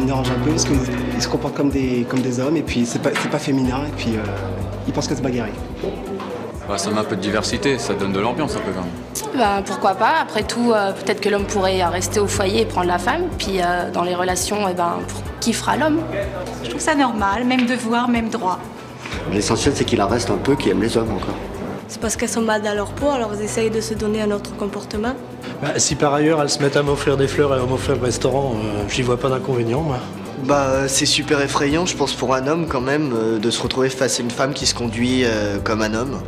dérange un peu parce qu'ils se comportent comme des hommes et puis c'est pas féminin et puis ils pensent qu'à se bagarrer. Bah, ça met un peu de diversité, ça donne de l'ambiance un peu quand même. Bah, pourquoi pas, après tout, peut-être que l'homme pourrait rester au foyer et prendre la femme, puis dans les relations, qui fera l'homme? Je trouve ça normal, même devoir, même droit. L'essentiel c'est qu'il en reste un peu qui aiment les hommes encore. C'est parce qu'elles sont mal dans leur peau, alors elles essayent de se donner un autre comportement. Bah, si par ailleurs elles se mettent à m'offrir des fleurs et à m'offrir le restaurant, j'y vois pas d'inconvénient, moi. Bah c'est super effrayant je pense pour un homme quand même de se retrouver face à une femme qui se conduit comme un homme.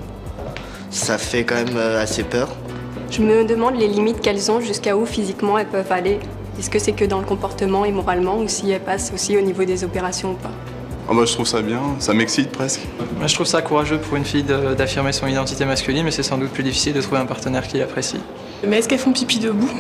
Ça fait quand même assez peur. Je me demande les limites qu'elles ont, jusqu'à où physiquement elles peuvent aller. Est-ce que c'est que dans le comportement et moralement ou si elles passent aussi au niveau des opérations ou pas? Oh bah, je trouve ça bien, ça m'excite presque. Moi, je trouve ça courageux pour une fille d'affirmer son identité masculine, mais c'est sans doute plus difficile de trouver un partenaire qui l'apprécie. Mais est-ce qu'elles font pipi debout?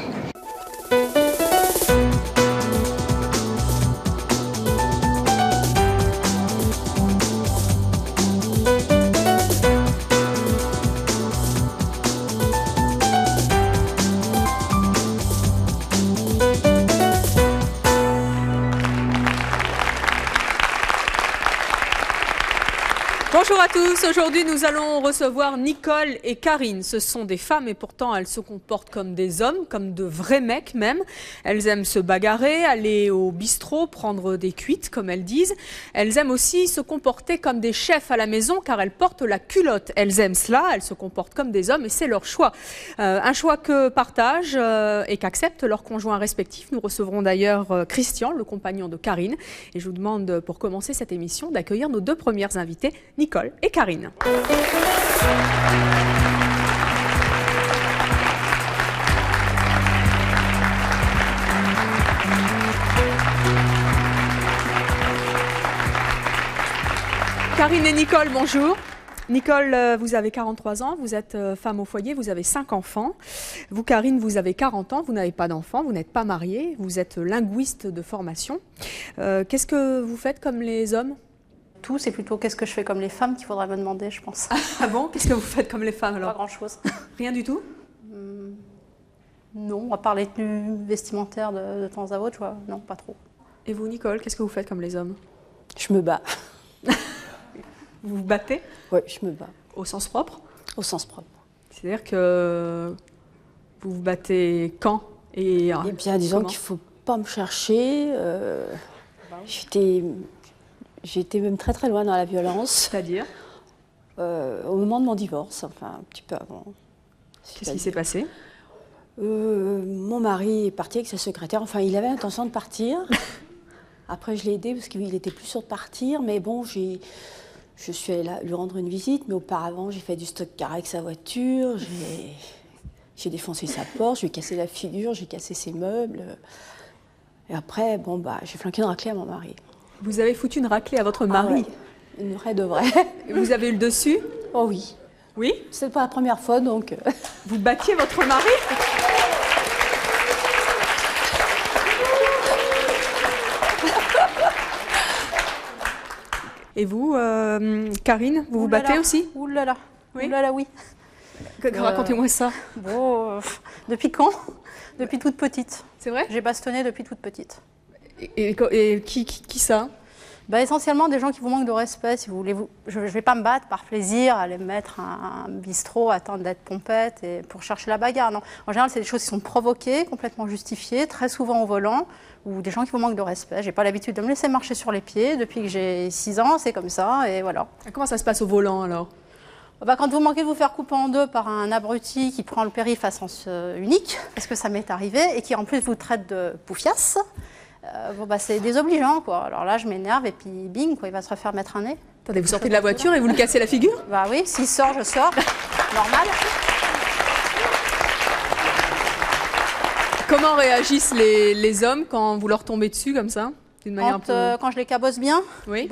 Bonjour à tous, aujourd'hui nous allons recevoir Nicole et Karine. Ce sont des femmes et pourtant elles se comportent comme des hommes, comme de vrais mecs même. Elles aiment se bagarrer, aller au bistrot, prendre des cuites comme elles disent. Elles aiment aussi se comporter comme des chefs à la maison car elles portent la culotte. Elles aiment cela, elles se comportent comme des hommes et c'est leur choix. Un choix que partagent et qu'acceptent leurs conjoints respectifs. Nous recevrons d'ailleurs Christian, le compagnon de Karine. Et je vous demande pour commencer cette émission d'accueillir nos deux premières invitées, Nicole et Karine. Karine et Nicole, bonjour. Nicole, vous avez 43 ans, vous êtes femme au foyer, vous avez 5 enfants. Vous, Karine, vous avez 40 ans, vous n'avez pas d'enfants, vous n'êtes pas mariée, vous êtes linguiste de formation. Qu'est-ce que vous faites comme les hommes ? Tout, c'est plutôt qu'est-ce que je fais comme les femmes qu'il faudrait me demander, je pense. Ah bon? Qu'est-ce que vous faites comme les femmes alors? Pas grand-chose. Rien du tout? Non, à part les tenues vestimentaires de temps à autre, non, pas trop. Et vous, Nicole, qu'est-ce que vous faites comme les hommes? Je me bats. Vous vous battez? Oui, je me bats. Au sens propre? Au sens propre. C'est-à-dire que vous vous battez quand? Eh bien, disons qu'il ne faut pas me chercher. J'étais même très très loin dans la violence. C'est-à-dire? Au moment de mon divorce, enfin un petit peu avant. Qu'est-ce qui s'est passé? Mon mari est parti avec sa secrétaire, enfin il avait l'intention de partir. Après je l'ai aidé parce qu'il était plus sûr de partir, mais bon je suis allée lui rendre une visite, mais auparavant j'ai fait du stock-car avec sa voiture, j'ai défoncé sa porte, je lui ai cassé la figure, j'ai cassé ses meubles. Et après, j'ai flanqué une raclée à mon mari. Vous avez foutu une raclée à votre mari? Ouais, une vraie de vraie. Vous avez eu le dessus? Oh oui. Oui? C'est pas la première fois, donc... Vous battiez votre mari? Et vous, Karine, vous vous battez aussi? Ouh là là, oui. Ouh là là, oui. Racontez-moi ça. Bon, depuis quand? Depuis toute petite. C'est vrai? J'ai bastonné depuis toute petite. Et qui ça? Essentiellement des gens qui vous manquent de respect, si vous voulez. Je ne vais pas me battre par plaisir, aller me mettre un bistrot, attendre d'être pompette et pour chercher la bagarre. Non. En général, c'est des choses qui sont provoquées, complètement justifiées, très souvent au volant, ou des gens qui vous manquent de respect. Je n'ai pas l'habitude de me laisser marcher sur les pieds. Depuis que j'ai 6 ans, c'est comme ça, et voilà. Comment ça se passe au volant, alors? Quand vous manquez de vous faire couper en deux par un abruti qui prend le périph' à sens unique, parce que ça m'est arrivé, et qui en plus vous traite de poufiasse, c'est désobligeant, quoi. Alors là, je m'énerve et puis bing, quoi, il va se refaire mettre un nez. Attendez, vous sortez de la voiture et vous lui cassez la figure? Bah oui, s'il sort, je sors. Normal. Comment réagissent les hommes quand vous leur tombez dessus comme ça? D'une manière un peu... Quand je les cabosse bien? Oui.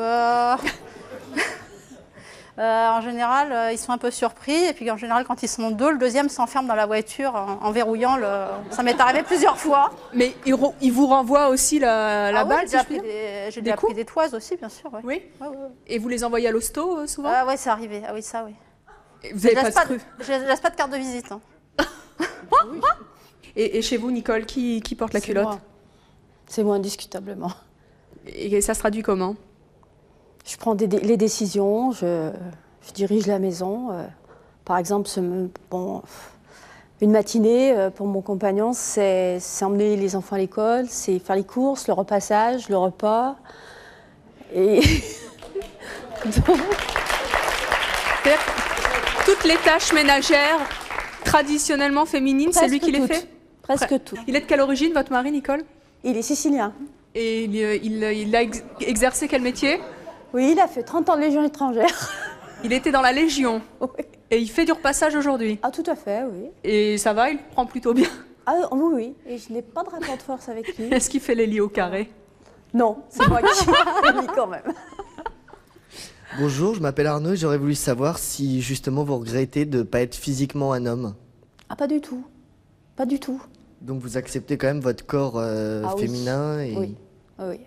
En général, ils sont un peu surpris. Et puis en général, quand ils sont deux, le deuxième s'enferme dans la voiture en verrouillant le... Ça m'est arrivé plusieurs fois. Mais ils vous renvoient aussi la balle, si je puis dire? J'ai déjà pris des toises aussi, bien sûr. Ouais. Oui. Ouais. Et vous les envoyez à l'hosto souvent? Oui, c'est arrivé. Ah oui, ça, oui. Et vous n'avez pas de scrupule? Je ne laisse pas de carte de visite. Hein. Et chez vous, Nicole, qui porte la culotte? C'est moi, indiscutablement. Et ça se traduit comment? Je prends les décisions, je dirige la maison. Par exemple, une matinée pour mon compagnon, c'est emmener les enfants à l'école, c'est faire les courses, le repassage, le repas. Et toutes les tâches ménagères traditionnellement féminines, c'est lui qui les fait? Presque tout. Il est de quelle origine, votre mari, Nicole? Il est sicilien. Et il a exercé quel métier? Oui, il a fait 30 ans de Légion étrangère. Il était dans la Légion? Oui. Et il fait du repassage aujourd'hui? Ah, tout à fait, oui. Et ça va, il prend plutôt bien? Ah oui, oui. Et je n'ai pas de rapport de force avec lui. Est-ce qu'il fait les lits au carré? Non, c'est moi qui fais les lits quand même. Bonjour, je m'appelle Arnaud et j'aurais voulu savoir si justement vous regrettez de ne pas être physiquement un homme. Ah, pas du tout. Pas du tout. Donc vous acceptez quand même votre corps féminin et... Oui, oui.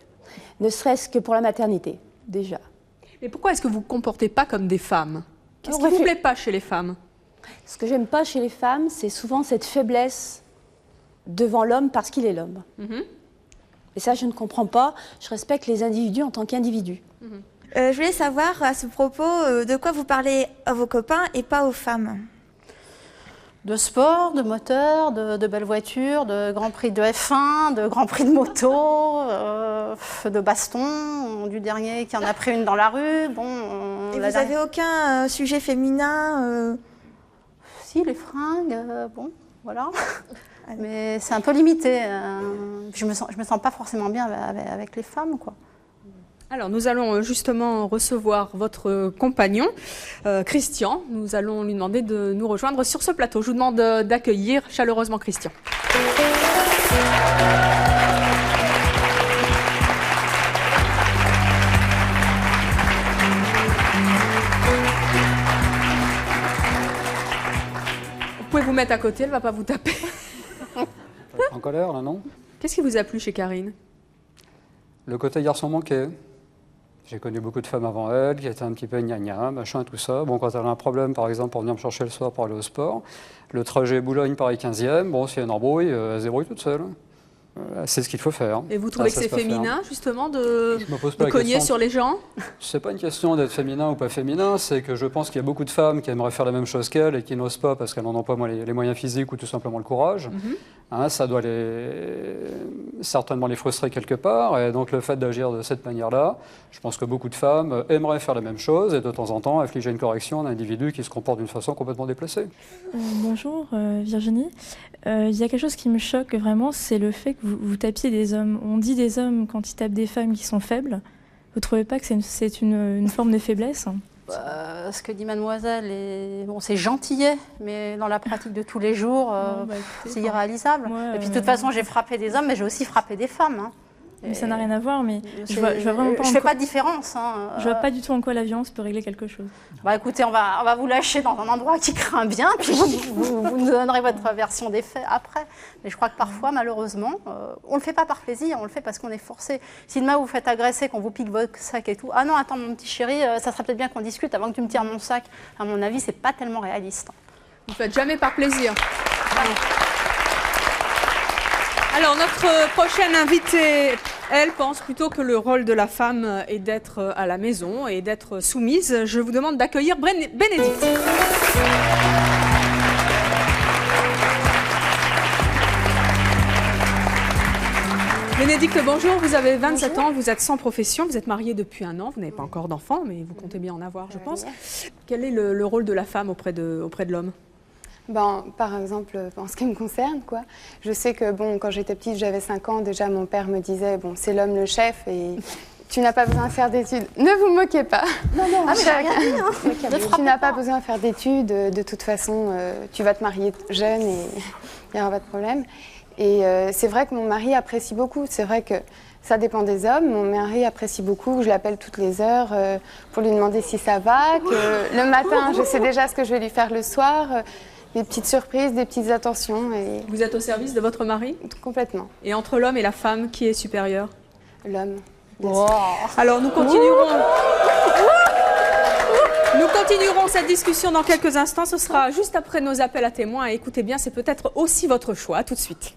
Ne serait-ce que pour la maternité, déjà. Mais pourquoi est-ce que vous ne vous comportez pas comme des femmes? Qu'est-ce qui ne vous plaît pas chez les femmes? Ce que j'aime pas chez les femmes, c'est souvent cette faiblesse devant l'homme parce qu'il est l'homme. Et ça, je ne comprends pas. Je respecte les individus en tant qu'individus. Je voulais savoir à ce propos de quoi vous parlez à vos copains et pas aux femmes. De sport, de moteur, de belles voitures, de Grand Prix de F1, de Grand Prix de moto, de baston, du dernier qui en a pris une dans la rue. Bon, et vous n'avez aucun sujet féminin Si, les fringues, bon, voilà. Mais c'est un peu limité. Je me sens pas forcément bien avec les femmes, quoi. Alors, nous allons justement recevoir votre compagnon, Christian. Nous allons lui demander de nous rejoindre sur ce plateau. Je vous demande d'accueillir chaleureusement Christian. Vous pouvez vous mettre à côté, elle ne va pas vous taper. En colère, là, non? Qu'est-ce qui vous a plu chez Karine? Le côté garçon manqué. J'ai connu beaucoup de femmes avant elle, qui étaient un petit peu gna-gna, machin, tout ça. Bon, quand elle a un problème, par exemple, pour venir me chercher le soir pour aller au sport, le trajet Boulogne-Paris 15e, bon, s'il y a une embrouille, elle se débrouille toute seule. C'est ce qu'il faut faire. Et vous trouvez que c'est féminin, justement, de cogner question sur les gens? C'est pas une question d'être féminin ou pas féminin, c'est que je pense qu'il y a beaucoup de femmes qui aimeraient faire la même chose qu'elle et qui n'osent pas parce qu'elles n'en ont pas les moyens physiques ou tout simplement le courage. Ça doit certainement les frustrer quelque part. Et donc le fait d'agir de cette manière-là, je pense que beaucoup de femmes aimeraient faire la même chose et de temps en temps infliger une correction à un individu qui se comporte d'une façon complètement déplacée. Bonjour Virginie. Il y a quelque chose qui me choque vraiment, c'est le fait que vous tapiez des hommes. On dit des hommes quand ils tapent des femmes qui sont faibles. Vous ne trouvez pas que c'est une forme de faiblesse? Ce que dit mademoiselle, bon, c'est gentillet, mais dans la pratique de tous les jours, c'est irréalisable. Et puis de toute façon, j'ai frappé des hommes, mais j'ai aussi frappé des femmes. Hein. Mais ça n'a rien à voir, mais je vois vraiment pas. Je fais pas de différence. Je vois pas du tout en quoi la violence peut régler quelque chose. Bah écoutez, on va vous lâcher dans un endroit qui craint bien, puis vous nous donnerez votre version des faits après. Mais je crois que parfois, malheureusement, on le fait pas par plaisir, on le fait parce qu'on est forcé. Si demain vous faites agresser, qu'on vous pique votre sac et tout, ah non, attends mon petit chéri, ça serait peut-être bien qu'on discute avant que tu me tires mon sac. À mon avis, c'est pas tellement réaliste. Vous faites jamais par plaisir. Alors, notre prochaine invitée, elle pense plutôt que le rôle de la femme est d'être à la maison et d'être soumise. Je vous demande d'accueillir Bénédicte. Bénédicte, bonjour, vous avez 27 ans, vous êtes sans profession, vous êtes mariée depuis 1 an, vous n'avez pas encore d'enfant, mais vous comptez bien en avoir, je pense. Quel est le rôle de la femme auprès de l'homme ? Par exemple, en ce qui me concerne, je sais que quand j'étais petite, j'avais 5 ans, déjà mon père me disait c'est l'homme le chef et tu n'as pas besoin de faire d'études. Ne vous moquez pas. Non, mais j'ai rien dit. Tu n'as pas besoin de faire d'études, de toute façon, tu vas te marier jeune et il n'y aura pas de problème. Et c'est vrai que mon mari apprécie beaucoup, c'est vrai que ça dépend des hommes. Mon mari apprécie beaucoup, je l'appelle toutes les heures pour lui demander si ça va, que le matin, je sais déjà ce que je vais lui faire le soir. Des petites surprises, des petites attentions. Et... Vous êtes au service de votre mari ? Complètement. Et entre l'homme et la femme, qui est supérieur ? L'homme. Alors nous continuerons. Nous continuerons cette discussion dans quelques instants. Ce sera juste après nos appels à témoins. Et écoutez bien, c'est peut-être aussi votre choix. À tout de suite.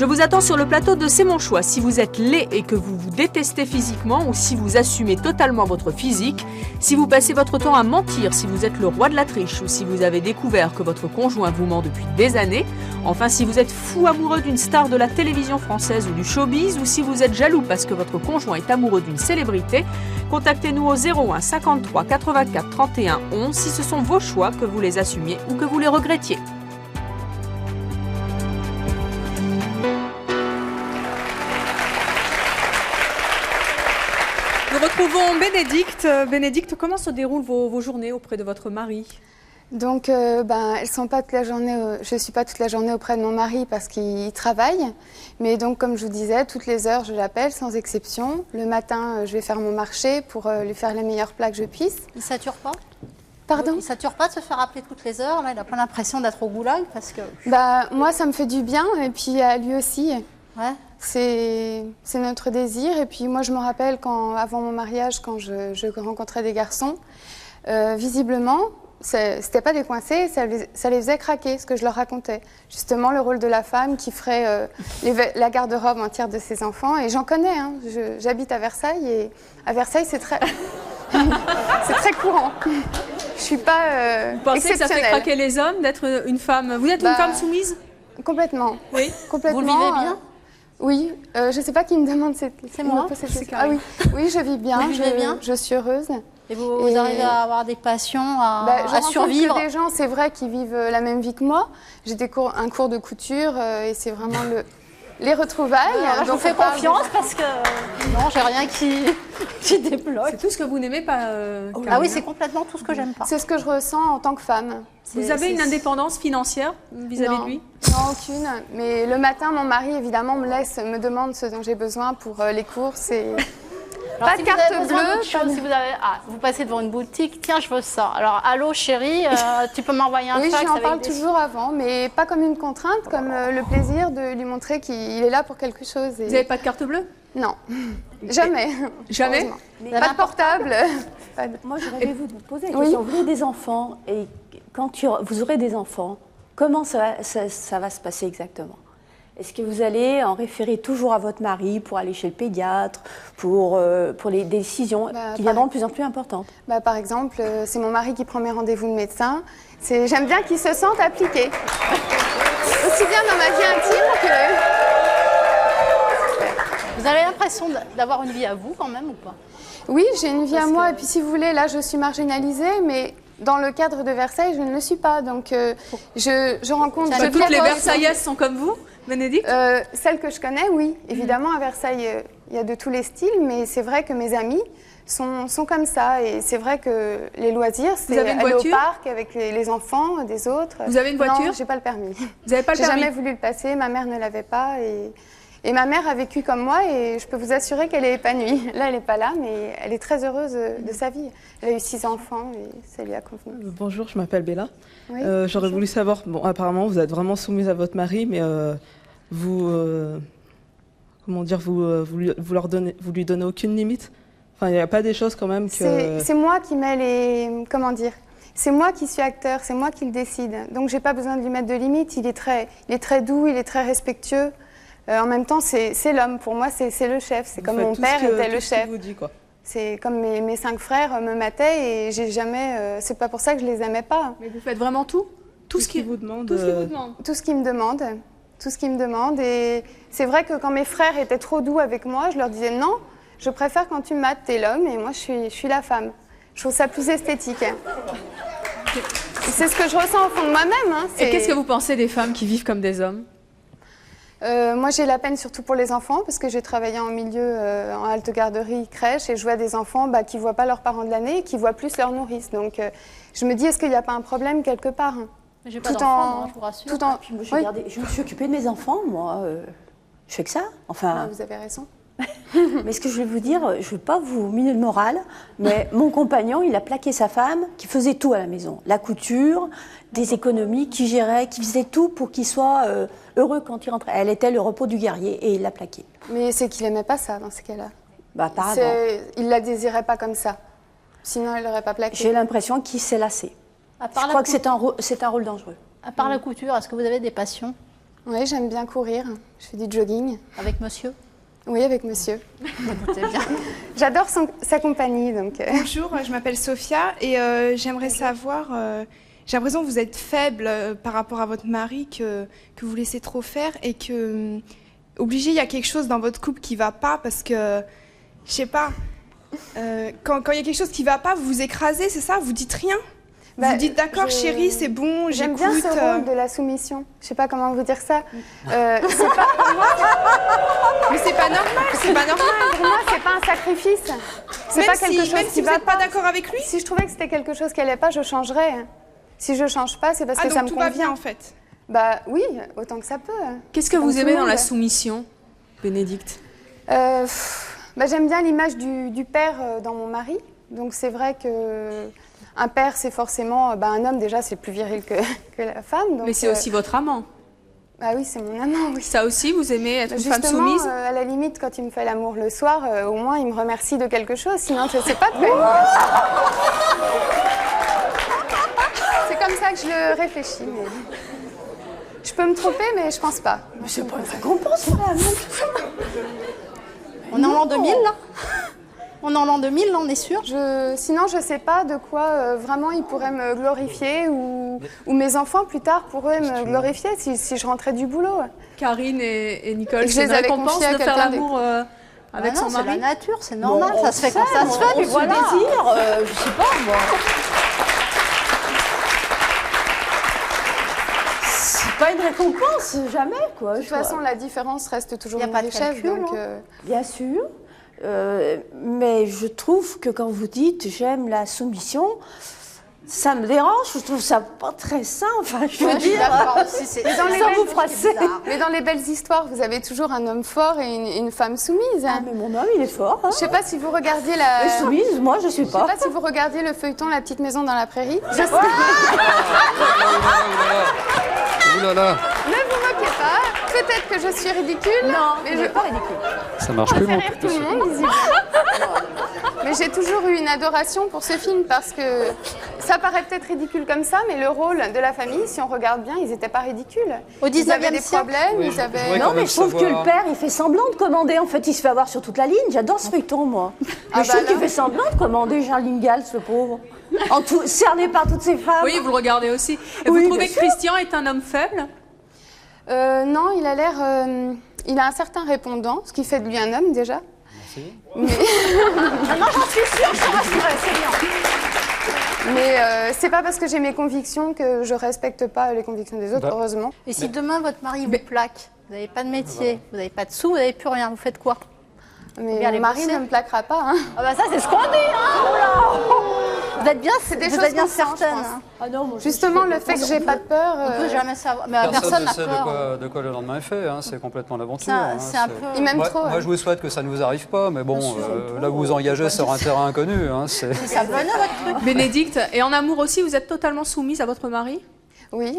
Je vous attends sur le plateau de C'est mon choix. Si vous êtes laid et que vous vous détestez physiquement ou si vous assumez totalement votre physique, si vous passez votre temps à mentir, si vous êtes le roi de la triche ou si vous avez découvert que votre conjoint vous ment depuis des années, enfin si vous êtes fou amoureux d'une star de la télévision française ou du showbiz ou si vous êtes jaloux parce que votre conjoint est amoureux d'une célébrité, contactez-nous au 01 53 84 31 11 si ce sont vos choix, que vous les assumiez ou que vous les regrettiez. Nous retrouvons Bénédicte. Bénédicte, comment se déroulent vos journées auprès de votre mari? Donc, elles sont pas toute la journée. Je suis pas toute la journée auprès de mon mari parce qu'il travaille. Mais donc, comme je vous disais, toutes les heures, je l'appelle sans exception. Le matin, je vais faire mon marché pour lui faire les meilleurs plats que je puisse. Il sature pas? Pardon? Il sature pas de se faire appeler toutes les heures? Là, il n'a pas l'impression d'être au goulag parce que... Moi, ça me fait du bien et puis à lui aussi. Ouais. C'est notre désir. Et puis moi, je me rappelle avant mon mariage, quand je rencontrais des garçons, visiblement, c'était pas des coincés, ça les faisait craquer, ce que je leur racontais. Justement, le rôle de la femme qui ferait la garde-robe entière de ses enfants. Et j'en connais, hein. J'habite à Versailles et à Versailles, c'est très... c'est très courant. Je suis pas Vous pensez que ça fait craquer les hommes d'être une femme? Vous êtes une femme soumise? Complètement. Oui. Complètement. Vous le vivez bien? Oui. Je ne sais pas qui me demande cette question. C'est moi. Ah oui. Oui, je vis bien. Vous vivez bien? Je suis heureuse. Et vous arrivez à avoir des passions, à survivre? Des gens, c'est vrai, qui vivent la même vie que moi. J'ai un cours de couture et c'est vraiment les retrouvailles. Je vous fais confiance parce que non, j'ai rien qui débloque. C'est tout ce que vous n'aimez pas Ah oui, c'est complètement tout ce que j'aime pas. C'est ce que je ressens en tant que femme. Vous avez une indépendance financière vis-à-vis de lui? Non, aucune. Mais le matin, mon mari, évidemment, me demande ce dont j'ai besoin pour les courses et... Alors, pas de carte bleue. Si vous passez devant une boutique, tiens, je veux ça. Alors, allô chérie, tu peux m'envoyer un fax? Oui, j'en parle toujours avant, mais pas comme une contrainte, comme le plaisir de lui montrer qu'il est là pour quelque chose. Et... Vous n'avez pas de carte bleue? Non, jamais. Jamais? Pas de portable. Moi, j'aurais voulu vous poser la question. Vous avez des enfants, et quand vous aurez des enfants, comment ça va se passer exactement? Est-ce que vous allez en référer toujours à votre mari pour aller chez le pédiatre, pour les décisions qui viendront de plus en plus importantes? Par exemple, c'est mon mari qui prend mes rendez-vous de médecin. J'aime bien qu'il se sente appliqué. Aussi bien dans ma vie intime que... Vous avez l'impression d'avoir une vie à vous quand même ou pas? Oui, j'ai une vie à moi. Et puis si vous voulez, là, je suis marginalisée, mais... Dans le cadre de Versailles, je ne le suis pas, donc je rencontre... Toutes les Versaillaises sont comme vous, Bénédicte? Celles que je connais, oui. Évidemment, à Versailles, il y a de tous les styles, mais c'est vrai que mes amis sont comme ça. Et c'est vrai que les loisirs, c'est aller au parc avec les enfants des autres. Vous avez une voiture? Non, j'ai pas le permis. Vous n'avez pas le permis? J'ai jamais voulu le passer, ma mère ne l'avait pas. Et ma mère a vécu comme moi et je peux vous assurer qu'elle est épanouie. Là, elle n'est pas là, mais elle est très heureuse de sa vie. Elle a eu 6 enfants et ça lui a convenu. Bonjour, je m'appelle Bella. Oui, j'aurais voulu savoir, apparemment vous êtes vraiment soumise à votre mari, mais vous lui donnez aucune limite? Enfin, il n'y a pas des choses quand même que... C'est moi qui mets les... Comment dire? C'est moi qui suis acteur, c'est moi qui le décide. Donc j'ai pas besoin de lui mettre de limites. Il est très doux, il est très respectueux. En même temps, c'est l'homme. Pour moi, c'est le chef. C'est comme mon père était le chef. C'est comme mes 5 frères me mataient et j'ai jamais... c'est pas pour ça que je les aimais pas. Mais vous faites vraiment tout? Tout ce qu'il vous demande? Tout ce qu'il vous demande? Tout ce qu'il me demande. Tout ce qu'il me demande. Et c'est vrai que quand mes frères étaient trop doux avec moi, je leur disais non, je préfère quand tu me mates, t'es l'homme et moi, je suis la femme. Je trouve ça plus esthétique. C'est ce que je ressens au fond de moi-même. Hein. Et qu'est-ce que vous pensez des femmes qui vivent comme des hommes? Moi, j'ai la peine surtout pour les enfants parce que j'ai travaillé en milieu, en halte garderie, crèche et je vois des enfants qui ne voient pas leurs parents de l'année et qui voient plus leur nourrice. Donc, je me dis, est-ce qu'il n'y a pas un problème quelque part? J'ai pas d'enfants, je vous rassure. Puis moi, je me suis occupée de mes enfants, moi. Je fais que ça. Enfin... Vous avez raison. Mais ce que je vais vous dire, je ne veux pas vous miner le moral, mais mon compagnon, il a plaqué sa femme qui faisait tout à la maison. La couture, des économies, qui gérait, qui faisait tout pour qu'il soit heureux quand il rentrait. Elle était le repos du guerrier et il l'a plaqué. Mais c'est qu'il n'aimait pas ça dans ce cas-là. Apparemment. Il ne la désirait pas comme ça. Sinon, il ne l'aurait pas plaqué. J'ai l'impression qu'il s'est lassé. Je crois que c'est un rôle dangereux. À part la couture, est-ce que vous avez des passions? Oui, j'aime bien courir. Je fais du jogging. Avec monsieur? Oui, avec monsieur. Écoutez bien. J'adore sa compagnie. Donc, Bonjour, je m'appelle Sophia et j'aimerais savoir, j'ai l'impression que vous êtes faible par rapport à votre mari, que vous laissez trop faire et que, obligé, il y a quelque chose dans votre couple qui ne va pas parce que, je sais pas, quand il y a quelque chose qui ne va pas, vous vous écrasez, c'est ça? Vous dites rien? Vous dites d'accord, chérie, c'est bon, j'aime j'écoute. bien ce rôle de la soumission. Je sais pas comment vous dire ça. C'est pas Mais c'est pas normal, c'est pas normal. Pour moi, c'est pas un sacrifice. C'est pas quelque chose même si qui vous va n'êtes pas d'accord avec lui. Si je trouvais que c'était quelque chose qui allait pas, je changerais. Si je change pas, c'est parce que donc ça me tout convient. va bien en fait. Bah oui, autant que ça peut. Qu'est-ce que vous aimez dans la soumission, Bénédicte? J'aime bien l'image du père dans mon mari. Donc c'est vrai que un père, c'est forcément un homme, déjà, c'est plus viril que la femme. Donc, mais c'est aussi votre amant. Ah oui, c'est mon amant, oui. Ça aussi, vous aimez être une femme Justement, soumise? à la limite, quand il me fait l'amour le soir, au moins il me remercie de quelque chose, sinon je ne sais pas de C'est comme ça que je le réfléchis. Mais... Je peux me tromper, mais je pense pas. Mais c'est pas une récompense, là. On est en l'an 2000, là? On est en l'an 2000, là, on est sûr? Sinon, je sais pas de quoi vraiment il pourrait me glorifier ou mes enfants, plus tard, pourraient me glorifier si je rentrais du boulot. Karine et Nicole, Je c'est les une avais récompense confiés à de faire quelqu'un l'amour avec son mari? C'est la nature, c'est normal, ça se fait quand ça se fait, mais voilà. Désir, je sais pas, moi. C'est pas une récompense, jamais, quoi. De toute façon, la différence reste toujours Y a une pas de richesse. calcul, Donc, Bien sûr. Mais je trouve que quand vous dites j'aime la soumission, ça me dérange, je trouve ça pas très sain, enfin je veux dire, mais dans les belles histoires, vous avez toujours un homme fort et une femme soumise. Ah, mais mon homme il est fort. Hein. Je sais pas si vous regardiez la... soumise, moi je suis pas. Je sais pas si vous regardiez le feuilleton La petite maison dans la prairie. Ouh là là. Ne vous moquez pas, peut-être que je suis ridicule. Non, mais je suis pas ridicule. Ça marche plus, mon rire tout le monde, visiblement. Mais j'ai toujours eu une adoration pour ce film parce que ça paraît peut-être ridicule comme ça, mais le rôle de la famille, si on regarde bien, ils n'étaient pas ridicules. Au 19e ils avaient des siècle. problèmes, Oui, ils avaient... Non, mais je trouve que le père, il fait semblant de commander. En fait, il se fait avoir sur toute la ligne. J'adore ce feuilleton, moi. Mais je trouve qu'il fait semblant de commander Charles Ingalls, le pauvre. Cerné par toutes ces femmes. Oui, vous le regardez aussi. Et vous trouvez que Christian est un homme faible? Non, il a l'air... il a un certain répondant, ce qui fait de lui un homme, déjà. Merci. Mais... non, j'en suis sûre, je suis rassurée, c'est bien. Mais c'est pas parce que j'ai mes convictions que je respecte pas les convictions des autres, heureusement. Et si demain votre mari vous plaque, vous n'avez pas de métier, vous n'avez pas de sous, vous n'avez plus rien, vous faites quoi? Mais mon mari ne me plaquera pas. Hein. Ah bah ça c'est ce qu'on dit, hein. Vous êtes bien, c'est des vous choses êtes bien qu'on sent, je certaine. pense. Hein. Ah non, moi, justement, le fait que j'ai pas de peur. On peut jamais savoir. Mais Personne personne ne n'a sait peur. de quoi le lendemain est fait, hein. C'est complètement l'aventure. C'est un peu... Il m'aime Moi, trop. moi, je vous souhaite que ça ne vous arrive pas, mais bon, là vous vous engagez sur un terrain inconnu. Hein, c'est sablonneux votre truc. Bénédicte, et en amour aussi, vous êtes totalement soumise à votre mari? Oui.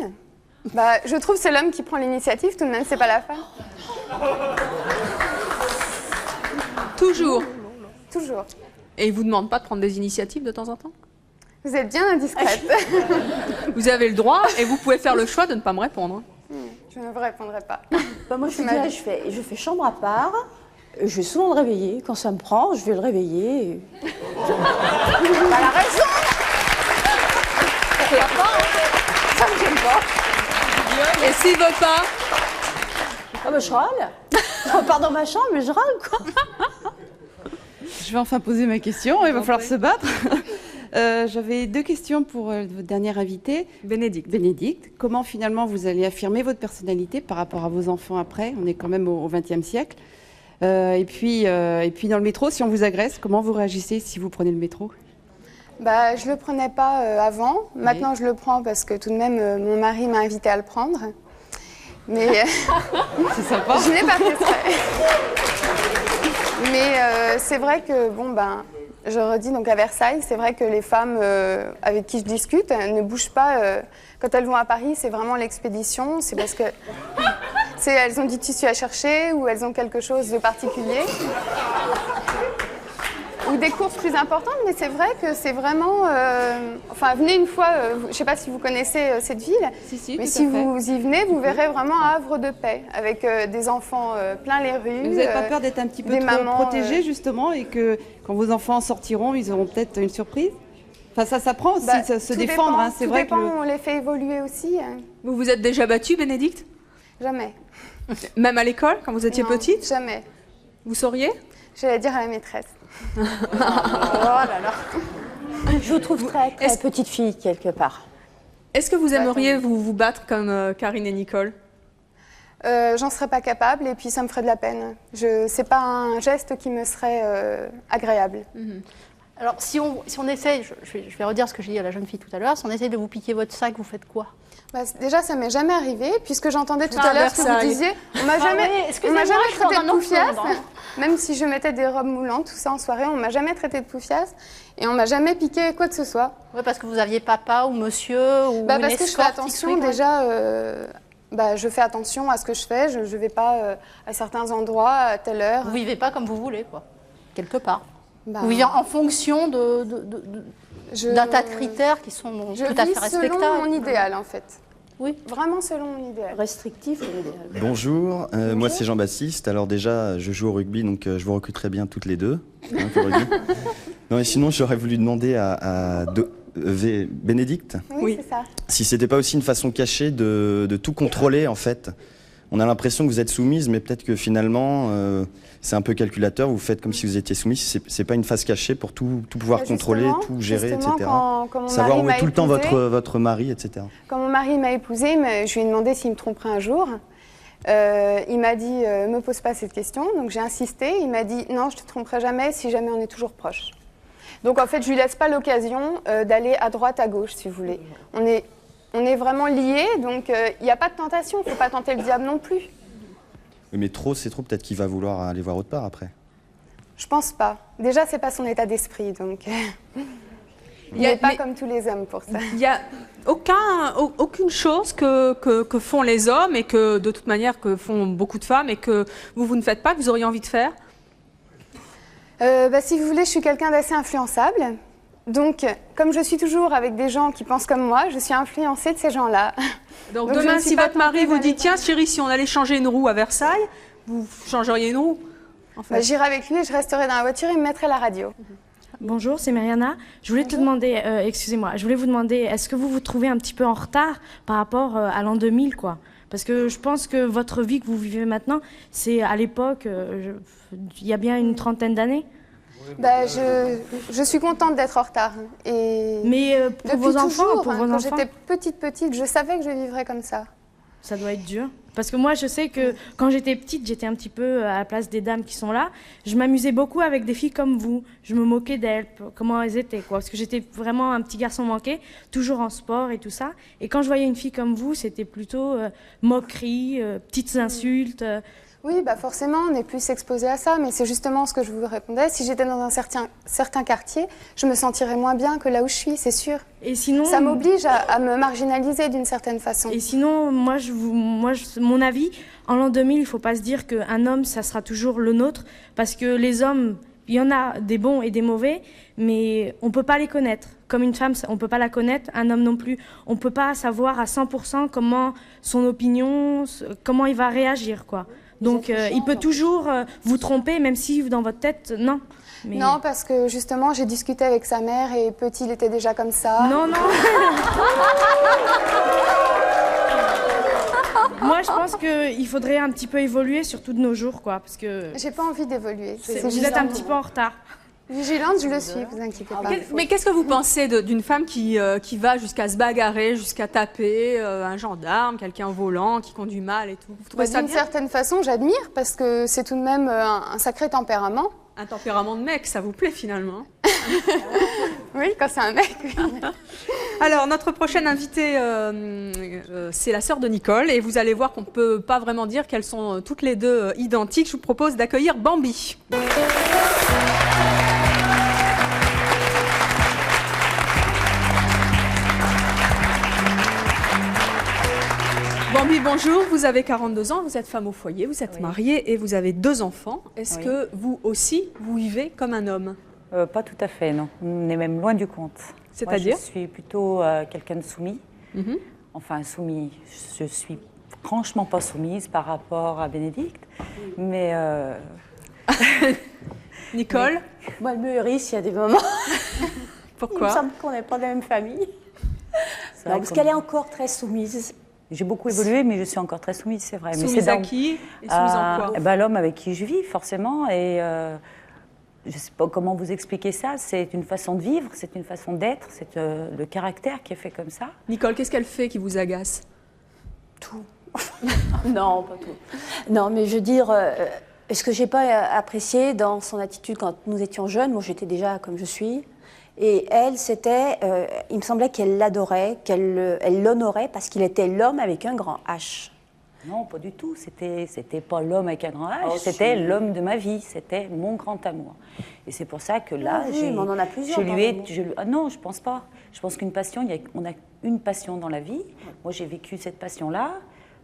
Bah, je trouve que c'est l'homme qui prend l'initiative, tout de même, c'est pas la femme. Toujours? Toujours. Et il vous demande pas de prendre des initiatives de temps en temps? Vous êtes bien indiscrète. Vous avez le droit et vous pouvez faire le choix de ne pas me répondre. Je ne vous répondrai pas. Bah, moi, je fais chambre à part. Je vais souvent le réveiller. Quand ça me prend, je vais le réveiller. Elle a raison. Ça me gêne pas. Et s'il veut pas? Ah bah, je râle. Je repars dans ma chambre, mais je râle, quoi. Je vais enfin poser ma question, il va falloir se battre. J'avais deux questions pour votre dernière invitée. Bénédicte. Comment finalement vous allez affirmer votre personnalité par rapport à vos enfants après? On est quand même au XXe siècle. Et puis dans le métro, si on vous agresse, comment vous réagissez si vous prenez le métro? Bah, je le prenais pas avant. Maintenant, je le prends parce que tout de même, mon mari m'a invité à le prendre. Mais c'est sympa. Je n'ai pas fait exprès. Mais c'est vrai que, bon, ben, je redis donc à Versailles, c'est vrai que les femmes avec qui je discute ne bougent pas. Quand elles vont à Paris, c'est vraiment l'expédition. C'est parce que elles ont du tissu à chercher ou elles ont quelque chose de particulier. Ou ou des courses plus importantes, mais c'est vrai que c'est vraiment... enfin, venez une fois, je ne sais pas si vous connaissez cette ville, mais si vous y venez, vous verrez vraiment un havre de paix, avec des enfants plein les rues. Vous n'avez pas peur d'être un petit peu trop protégé, justement, et que quand vos enfants sortiront, ils auront peut-être une surprise? Enfin, ça s'apprend aussi, se défendre. Hein, c'est vrai que on les fait évoluer aussi. Vous vous êtes déjà battue, Bénédicte? Jamais. Même à l'école, quand vous étiez petite? Jamais. Vous sauriez? J'allais dire à la maîtresse. Oh là là. Je vous trouve très petite fille, quelque part. Est-ce que vous aimeriez vous battre comme Karine et Nicole? J'en serais pas capable et puis ça me ferait de la peine. C'est pas un geste qui me serait agréable. Alors, si on essaye, je vais redire ce que j'ai dit à la jeune fille tout à l'heure, si on essaye de vous piquer votre sac, vous faites quoi? Déjà, ça m'est jamais arrivé, puisque j'entendais tout à l'heure ce que vous disiez. On m'a jamais traité de poufiasse, même si je mettais des robes moulantes, tout ça en soirée, on m'a jamais traité de poufiasse et on m'a jamais piqué quoi que ce soit. Oui, parce que vous aviez papa ou monsieur ou une parce que je fais attention déjà. Je fais attention à ce que je fais. Je ne vais pas à certains endroits à telle heure. Vous vivez pas comme vous voulez, quoi, quelque part. Vous vivez en fonction d'un tas de critères qui sont tout à fait respectables. Selon mon idéal, en fait. Oui. Vraiment selon mon idéal. Restrictif ou idéal? Bonjour, moi c'est Jean-Baptiste. Alors déjà, je joue au rugby, donc je vous recruterai bien toutes les deux. Hein, pour le rugby. Non, et sinon, j'aurais voulu demander à Bénédicte, oui, c'est ça. Si c'était pas aussi une façon cachée de tout contrôler, en fait. On a l'impression que vous êtes soumise, mais peut-être que finalement, c'est un peu calculateur. Vous faites comme si vous étiez soumise. C'est pas une phase cachée pour tout pouvoir contrôler, tout gérer, etc. Quand savoir où est tout le temps votre mari, etc. Quand mon mari m'a épousée, je lui ai demandé s'il me tromperait un jour. Il m'a dit me pose pas cette question. Donc j'ai insisté. Il m'a dit non, je te tromperai jamais si jamais on est toujours proches. Donc en fait, je lui laisse pas l'occasion d'aller à droite, à gauche, si vous voulez. On est vraiment liés, donc il n'y a pas de tentation, il ne faut pas tenter le diable non plus. Mais trop, c'est trop, peut-être qu'il va vouloir aller voir autre part après. Je pense pas. Déjà, c'est pas son état d'esprit, donc il n'est pas comme tous les hommes pour ça. Il n'y a aucune chose que font les hommes et que de toute manière que font beaucoup de femmes et que vous ne faites pas, que vous auriez envie de faire? Si vous voulez, je suis quelqu'un d'assez influençable. Donc, comme je suis toujours avec des gens qui pensent comme moi, je suis influencée de ces gens-là. Donc demain, si votre mari vous dit « Tiens, chérie, si on allait changer une roue à Versailles, vous changeriez une roue ?» en fait. J'irai avec lui et je resterai dans la voiture et me mettrai la radio. Bonjour, c'est Mariana. Je voulais te demander, excusez-moi, je voulais vous demander, est-ce que vous vous trouvez un petit peu en retard par rapport à l'an 2000, quoi? Parce que je pense que votre vie que vous vivez maintenant, c'est à l'époque, il y a bien une trentaine d'années. Je suis contente d'être en retard. Mais pour vos enfants, quand j'étais petite, je savais que je vivrais comme ça. Ça doit être dur. Parce que moi, je sais que quand j'étais petite, j'étais un petit peu à la place des dames qui sont là. Je m'amusais beaucoup avec des filles comme vous. Je me moquais d'elles, comment elles étaient, quoi. Parce que j'étais vraiment un petit garçon manqué, toujours en sport et tout ça. Et quand je voyais une fille comme vous, c'était plutôt moquerie, petites insultes. Oui, forcément, on est plus exposé à ça, mais c'est justement ce que je vous répondais. Si j'étais dans un certain quartier, je me sentirais moins bien que là où je suis, c'est sûr. Et sinon, ça m'oblige à me marginaliser d'une certaine façon. Et sinon, mon avis, en l'an 2000, il ne faut pas se dire qu'un homme, ça sera toujours le nôtre, parce que les hommes, il y en a des bons et des mauvais, mais on ne peut pas les connaître. Comme une femme, on ne peut pas la connaître, un homme non plus. On ne peut pas savoir à 100% comment son opinion, comment il va réagir, quoi. Donc, il peut toujours vous tromper, même si dans votre tête, non. Mais... Non, parce que justement, j'ai discuté avec sa mère et petit, il était déjà comme ça. Non, non. Moi, je pense qu'il faudrait un petit peu évoluer, surtout de nos jours, quoi, parce que... J'ai pas envie d'évoluer. Vous êtes un petit peu en retard. Vigilante, je le suis, vous inquiétez pas. Mais qu'est-ce que vous pensez d'une femme qui va jusqu'à se bagarrer, jusqu'à taper un gendarme, quelqu'un au volant, qui conduit mal et tout? Vous trouvez ça bien? D'une certaine façon, j'admire, parce que c'est tout de même un sacré tempérament. Un tempérament de mec, ça vous plaît finalement? Oui, quand c'est un mec. Oui. Alors, notre prochaine invitée, c'est la sœur de Nicole, et vous allez voir qu'on ne peut pas vraiment dire qu'elles sont toutes les deux identiques. Je vous propose d'accueillir Bambi. Bambi, bonjour, vous avez 42 ans, vous êtes femme au foyer, vous êtes mariée et vous avez 2 enfants. Est-ce que vous aussi, vous vivez comme un homme? Pas tout à fait, non. On est même loin du compte. C'est-à-dire? Je suis plutôt quelqu'un de soumis. Enfin, soumis. Je suis franchement pas soumise par rapport à Bénédicte. Mais... Nicole? Moi, elle me hérisse, il y a des moments. Pourquoi? Il me semble qu'on n'est pas de la même famille. Non, parce qu'elle est encore très soumise. J'ai beaucoup évolué, mais je suis encore très soumise, c'est vrai. Soumise à qui et soumise en quoi? Ben, l'homme avec qui je vis, forcément. Et je ne sais pas comment vous expliquer ça. C'est une façon de vivre, c'est une façon d'être, c'est le caractère qui est fait comme ça. Nicole, qu'est-ce qu'elle fait qui vous agace? Tout. Non, pas tout. Non, mais je veux dire, ce que je n'ai pas apprécié dans son attitude quand nous étions jeunes, moi j'étais déjà comme je suis, et elle, c'était, il me semblait qu'elle l'adorait, elle l'honorait parce qu'il était l'homme avec un grand H. Non, pas du tout. C'était pas l'homme avec un grand H, c'était l'homme de ma vie, c'était mon grand amour. Et c'est pour ça que là, oui, mais on en a plusieurs. Non, je pense pas. Je pense qu'une passion, on a une passion dans la vie. Moi, j'ai vécu cette passion-là.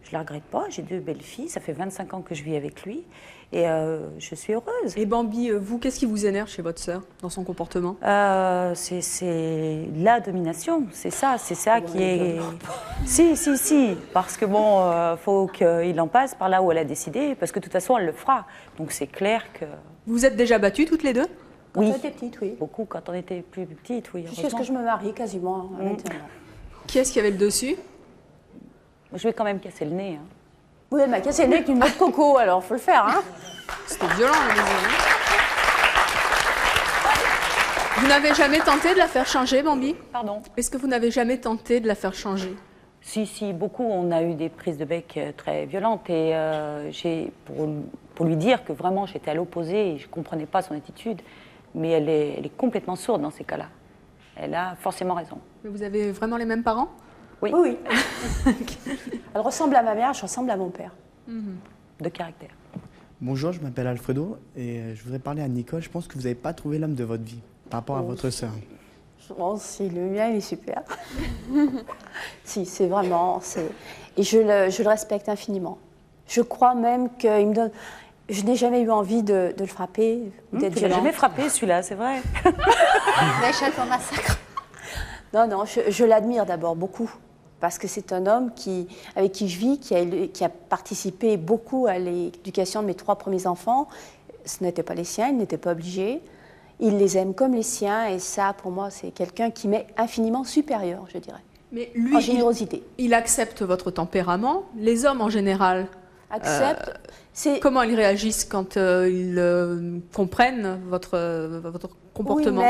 Je la regrette pas. J'ai 2 belles filles. Ça fait 25 ans que je vis avec lui. Et je suis heureuse. Et Bambi, vous, qu'est-ce qui vous énerve chez votre sœur, dans son comportement? C'est la domination. C'est ça qui est... Si. Parce que bon, faut qu'il en passe par là où elle a décidé. Parce que de toute façon, elle le fera. Donc c'est clair que... Vous êtes déjà battues toutes les deux? Quand on était petite, oui. Beaucoup, quand on était plus petite, oui. Jusqu'à ce que je me marie, quasiment. Qui est-ce qui avait le dessus? Je vais quand même casser le nez. Hein. Oui, elle m'a cassé le nez avec une noix de coco, alors faut le faire. Hein. C'était violent, la maison. Vous n'avez jamais tenté de la faire changer, Bambi? Pardon? Est-ce que vous n'avez jamais tenté de la faire changer? Si, beaucoup. On a eu des prises de bec très violentes. Et pour lui dire que vraiment j'étais à l'opposé et je ne comprenais pas son attitude, mais elle est complètement sourde dans ces cas-là. Elle a forcément raison. Mais vous avez vraiment les mêmes parents? Oui. Oui. Elle ressemble à ma mère, je ressemble à mon père. De caractère. Bonjour, je m'appelle Alfredo et je voudrais parler à Nicole. Je pense que vous n'avez pas trouvé l'homme de votre vie par rapport à votre sœur. Oh, si, le mien, il est super. Si, c'est vraiment... Et je le respecte infiniment. Je crois même qu'il me donne... Je n'ai jamais eu envie de le frapper ou d'être Tu l'as jamais frappé, celui-là, c'est vrai. L'échec au massacre. Non, je l'admire d'abord beaucoup. Parce que c'est un homme avec qui je vis, qui a participé beaucoup à l'éducation de mes 3 premiers enfants. Ce n'étaient pas les siens, il n'était pas obligé. Il les aime comme les siens, et ça, pour moi, c'est quelqu'un qui m'est infiniment supérieur, je dirais. Mais lui, en générosité. Il accepte votre tempérament. Les hommes, en général, acceptent. Comment ils réagissent quand ils comprennent votre comportement?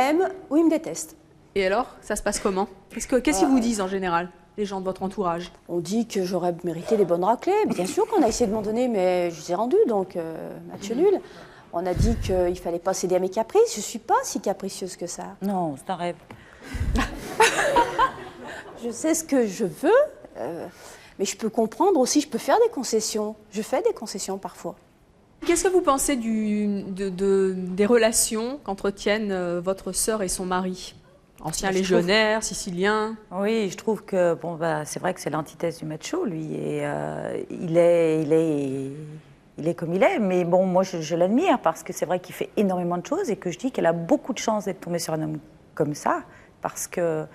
Ou ils me détestent. Et alors, ça se passe comment? Qu'est-ce qu'ils vous disent en général, les gens de votre entourage? On dit que j'aurais mérité des bonnes raclées. Bien sûr qu'on a essayé de m'en donner, mais je les ai rendues, donc match nul. On a dit qu'il ne fallait pas céder à mes caprices. Je ne suis pas si capricieuse que ça. Non, c'est un rêve. Je sais ce que je veux, mais je peux comprendre aussi, je peux faire des concessions. Je fais des concessions parfois. Qu'est-ce que vous pensez des relations qu'entretiennent votre sœur et son mari? Ancien légionnaire, sicilien. Oui, je trouve que c'est vrai que c'est l'antithèse du macho, lui. Et il est comme il est, mais bon, moi je l'admire parce que c'est vrai qu'il fait énormément de choses et que je dis qu'elle a beaucoup de chance d'être tombée sur un homme comme ça, parce qu'il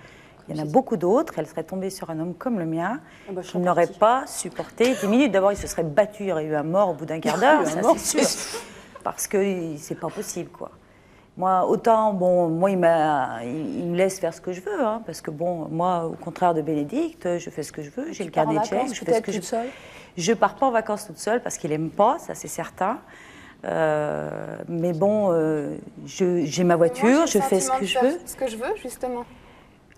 y en a beaucoup d'autres. Elle serait tombée sur un homme comme le mien, qui n'aurait pas supporté 10 minutes. D'abord, il se serait battu, il y aurait eu un mort au bout d'un quart d'heure, ça c'est sûr, parce que c'est pas possible, quoi. Moi, autant, moi, il me laisse faire ce que je veux, hein, parce que, moi, au contraire de Bénédicte, je fais ce que je veux, j'ai le carnet de chèques, je fais ce que je veux. Je ne pars pas en vacances toute seule, parce qu'il n'aime pas, ça c'est certain. Mais j'ai ma voiture, je fais ce que je veux. Ce que je veux, justement.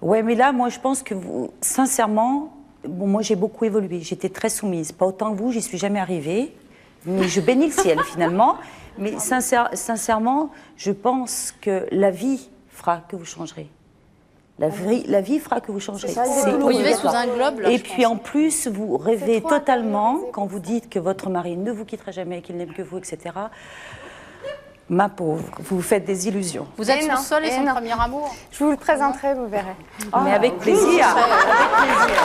Ouais, mais là, moi, je pense que, sincèrement, moi, j'ai beaucoup évolué. J'étais très soumise. Pas autant que vous, j'y suis jamais arrivée. Mais je bénis le ciel, finalement. Mais sincèrement, je pense que la vie fera que vous changerez. La vie fera que vous changerez. Vous vivez sous un globe, là, et puis en plus, vous rêvez totalement quand vous dites que votre mari ne vous quittera jamais, qu'il n'aime que vous, etc. Ma pauvre, vous faites des illusions. Vous êtes son seul et son premier amour. Je vous le présenterai, vous verrez. Mais avec plaisir. Avec plaisir.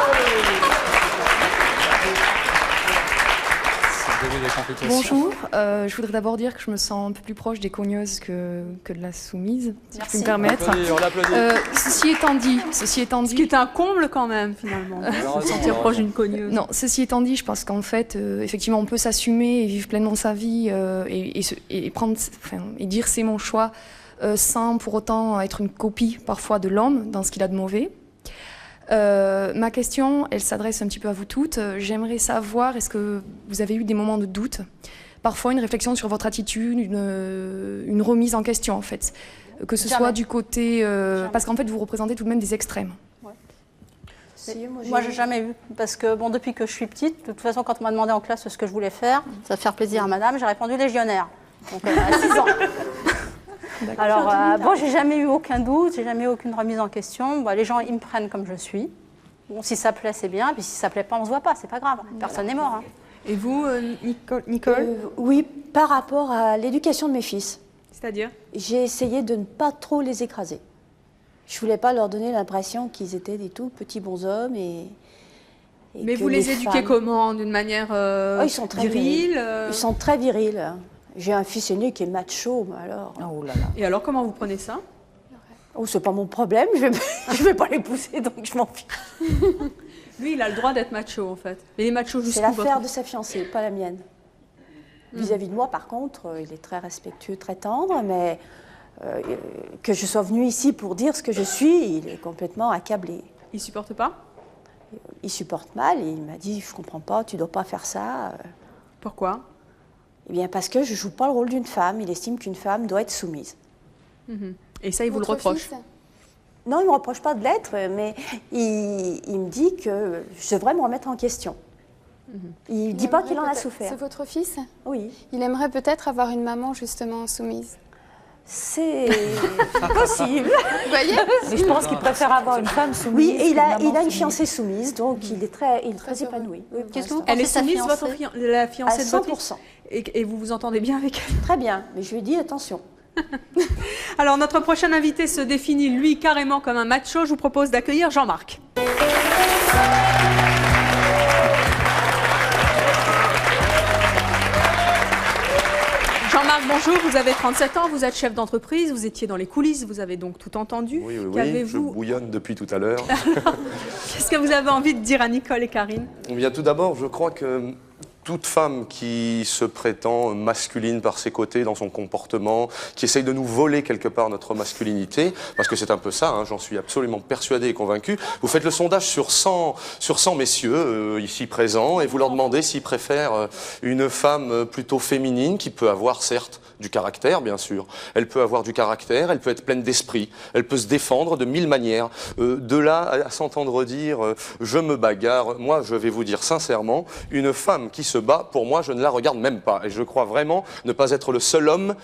eu des complications. Bonjour, je voudrais d'abord dire que je me sens un peu plus proche des cogneuses que de la soumise, si je peux me permettre. On l'applaudit. Ceci étant dit... Ce qui est un comble quand même, finalement, de se sentir proche d'une cogneuse. Non, ceci étant dit, je pense qu'en fait, effectivement, on peut s'assumer et vivre pleinement sa vie et dire c'est mon choix sans pour autant être une copie parfois de l'homme dans ce qu'il a de mauvais. Ma question, elle s'adresse un petit peu à vous toutes. J'aimerais savoir, est-ce que vous avez eu des moments de doute, parfois une réflexion sur votre attitude, une remise en question en fait, que ce soit du côté... parce qu'en fait, vous représentez tout de même des extrêmes. Moi, j'ai jamais eu, parce que bon, depuis que je suis petite, de toute façon, quand on m'a demandé en classe ce que je voulais faire, ça va faire plaisir à madame, j'ai répondu légionnaire, donc à 6 ans. Alors, bon, j'ai jamais eu aucun doute, j'ai jamais eu aucune remise en question. Bon, les gens, ils me prennent comme je suis. Bon, si ça plaît, c'est bien, et puis si ça plaît pas, on se voit pas, c'est pas grave, personne n'est mort. Hein. Et vous, Nicole Oui, par rapport à l'éducation de mes fils. C'est-à-dire? J'ai essayé de ne pas trop les écraser. Je voulais pas leur donner l'impression qu'ils étaient des tout petits bonshommes Mais vous les éduquez comment? D'une manière ils sont très virile Ils sont très virils. J'ai un fils aîné qui est macho, mais alors... Oh là là. Et alors, comment vous prenez ça? Oh, c'est pas mon problème, je vais pas les pousser, donc je m'en fiche. Lui, il a le droit d'être macho, en fait. Mais il est macho jusqu'où? C'est l'affaire de sa fiancée, pas la mienne. Vis-à-vis de moi, par contre, il est très respectueux, très tendre, mais que je sois venue ici pour dire ce que je suis, il est complètement accablé. Il supporte pas? Il supporte mal, et il m'a dit, je comprends pas, tu dois pas faire ça. Pourquoi? Eh bien, parce que je joue pas le rôle d'une femme, il estime qu'une femme doit être soumise. Et ça, il vous le reproche? Non, il ne me reproche pas de l'être, mais il me dit que je devrais me remettre en question. Il ne dit pas qu'il en a souffert. C'est votre fils? Oui. Il aimerait peut-être avoir une maman justement soumise. C'est possible. Vous voyez? Mais je pense qu'il préfère avoir une femme soumise. Oui, et il a une fiancée soumise, donc il est très épanoui. Oui, qu'est-ce que vous pensez? Elle est soumise, la fiancée de votre fils? Et vous vous entendez bien avec elle? Très bien, mais je lui ai dit attention. Alors, notre prochain invité se définit, lui, carrément comme un macho. Je vous propose d'accueillir Jean-Marc. Jean-Marc, bonjour, vous avez 37 ans, vous êtes chef d'entreprise, vous étiez dans les coulisses, vous avez donc tout entendu. Oui, je bouillonne depuis tout à l'heure. Qu'est-ce que vous avez envie de dire à Nicole et Karine? Bien, tout d'abord, je crois que toute femme qui se prétend masculine par ses côtés dans son comportement, qui essaye de nous voler quelque part notre masculinité, parce que c'est un peu ça, hein, j'en suis absolument persuadé et convaincu. Vous faites le sondage sur 100 messieurs ici présents et vous leur demandez s'ils préfèrent une femme plutôt féminine qui peut avoir certes du caractère, bien sûr. Elle peut avoir du caractère, elle peut être pleine d'esprit, elle peut se défendre de 1000 manières. De là à s'entendre dire je me bagarre, moi je vais vous dire sincèrement, une femme qui se bat, pour moi je ne la regarde même pas. Et je crois vraiment ne pas être le seul homme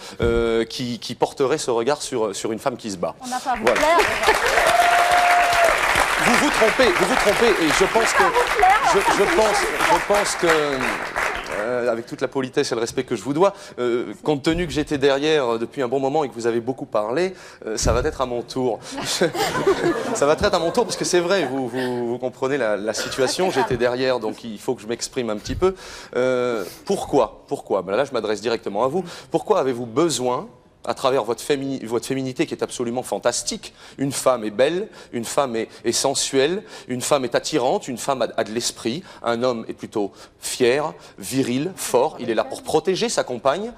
qui porterait ce regard sur une femme qui se bat. On n'a pas à vous voilà. plaire. Vous vous trompez, et je pense que... Je pense que... avec toute la politesse et le respect que je vous dois, compte tenu que j'étais derrière depuis un bon moment et que vous avez beaucoup parlé, ça va être à mon tour. Ça va être à mon tour parce que c'est vrai, vous comprenez la situation, j'étais derrière donc il faut que je m'exprime un petit peu. Pourquoi ben là je m'adresse directement à vous. Pourquoi avez-vous besoin, à travers votre féminité qui est absolument fantastique, une femme est belle, une femme est sensuelle, une femme est attirante, une femme a de l'esprit, un homme est plutôt fier, viril, fort, il est là pour protéger sa compagne.